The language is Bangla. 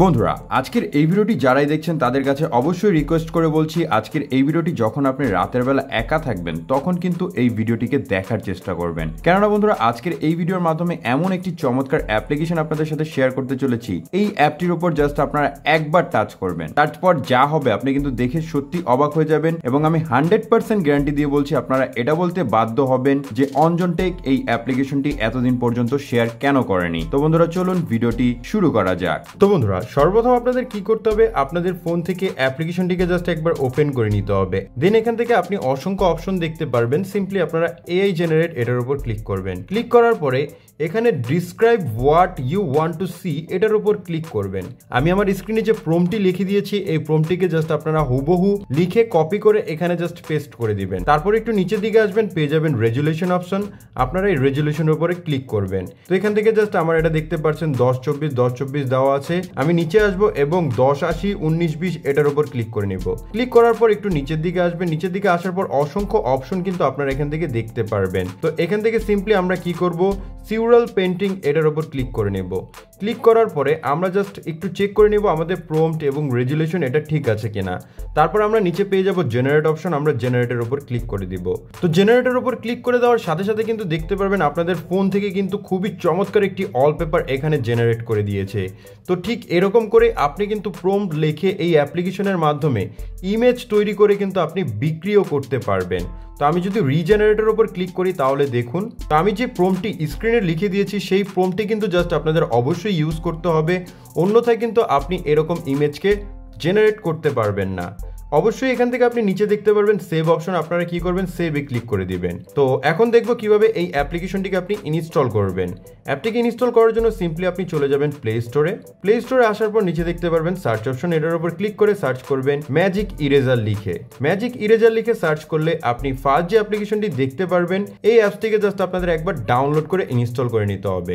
বন্ধুরা আজকের এই ভিডিওটি যারাই দেখছেন তাদের কাছে অবশ্যই রিকোয়েস্ট করে বলছি, আজকের এই ভিডিওটি যখন আপনি রাতের বেলা একা থাকবেন তখন কিন্তু এই ভিডিওটিকে দেখার চেষ্টা করবেন। কেননা বন্ধুরা আজকের এই ভিডিওর মাধ্যমে এমন একটি চমৎকার অ্যাপ্লিকেশন আপনাদের সাথে শেয়ার করতে চলেছি। এই অ্যাপটির উপর জাস্ট আপনারা একবার টাচ করবেন, তারপর যা হবে আপনি কিন্তু দেখে সত্যি অবাক হয়ে যাবেন এবং আমি 100% গ্যারান্টি দিয়ে বলছি আপনারা এটা বলতে বাধ্য হবেন যে অঞ্জন টেক এই অ্যাপ্লিকেশনটি এতদিন পর্যন্ত শেয়ার কেন করেনি। তো বন্ধুরা চলুন ভিডিওটি শুরু করা যাক। তো বন্ধুরা সর্বপ্রথম আপনাদের কি করতে হবে, আপনাদের ফোন থেকে অ্যাপ্লিকেশনটিকে জাস্ট একবার ওপেন করে নিতে হবে। দেন এখান থেকে আপনি অসংখ্য অপশন দেখতে পারবেন। সিম্পলি আপনারা এআই জেনারেট এটার উপর ক্লিক করবেন। ক্লিক করার পরে এখানে describe what you want to see এটার উপর ক্লিক করবেন। আমি আমার স্ক্রিনে যে প্রম্পটটি লিখে দিয়েছি এই প্রম্পটটিকে জাস্ট আপনারা হুবহু লিখে কপি করে এখানে জাস্ট পেস্ট করে দিবেন। তারপর একটু নিচের দিকে আসবেন, পেয়ে যাবেন রেজুলেশন অপশন। আপনারা এই রেজুলেশনের উপরে ক্লিক করবেন। তো এখান থেকে জাস্ট আমার এটা দেখতে পাচ্ছেন 1024 দেওয়া আছে। আমি নিচে আসবো এবং 1080 1920 এটার উপর ক্লিক করে নিব। ক্লিক করার পর একটু নিচের দিকে আসবেন। নিচের দিকে আসার পর অসংখ্য অপশন কিন্তু আপনারা এখান থেকে দেখতে পারবেন। তো এখান থেকে সিম্পলি আমরা কি করব, সিউরাল পেন্টিং এটার উপর ক্লিক করে নেব। ক্লিক করার পরে আমরা জাস্ট একটু চেক করে নেব আমাদের প্রম্পট এবং রেজুলেশন এটা ঠিক আছে কিনা। তারপর আমরা নিচে পেয়ে যাব জেনারেট অপশন, আমরা জেনারেটের উপর ক্লিক করে দিব। তো জেনারেটের উপর ক্লিক করে দেওয়ার সাথে সাথে কিন্তু দেখতে পারবেন আপনাদের ফোন থেকে কিন্তু খুবই চমৎকার একটি ওয়ালপেপার এখানে জেনারেট করে দিয়েছে। তো ঠিক এরকম করে আপনি কিন্তু প্রম্পট লিখে এই অ্যাপ্লিকেশনের মাধ্যমে ইমেজ তৈরি করে কিন্তু আপনি বিক্রিও করতে পারবেন। তো আমি যদি রিজেনারেটর উপর ক্লিক করি তাহলে দেখুন, তো আমি যে প্রম্পটটি স্ক্রিনে লিখে দিয়েছি সেই প্রম্পটটি কিন্তু জাস্ট আপনাদের অবশ্যই ইউজ করতে হবে, অন্যথায় কিন্তু আপনি এরকম ইমেজকে জেনারেট করতে পারবেন না। অবশ্যই এখান থেকে আপনি নিচে দেখতে পারবেন সেভ অপশন, আপনারা কি করবেন সেভে ক্লিক করে দিবেন। তো এখন দেখবো কিভাবে এই অ্যাপ্লিকেশনটিকে আপনি ইনস্টল করবেন। অ্যাপটিকে ইনস্টল করার জন্য সিম্পলি আপনি চলে যাবেন প্লে স্টোরে। প্লে স্টোরে আসার পর নিচে দেখতে পারবেন সার্চ অপশন, এটার উপর ক্লিক করে সার্চ করবেন ম্যাজিক ইরেজার লিখে। ম্যাজিক ইরেজার লিখে সার্চ করলে আপনি ফার্স্ট যে অ্যাপ্লিকেশনটি দেখতে পারবেন এই অ্যাপসটিকে জাস্ট আপনাদের একবার ডাউনলোড করে ইনস্টল করে নিতে হবে।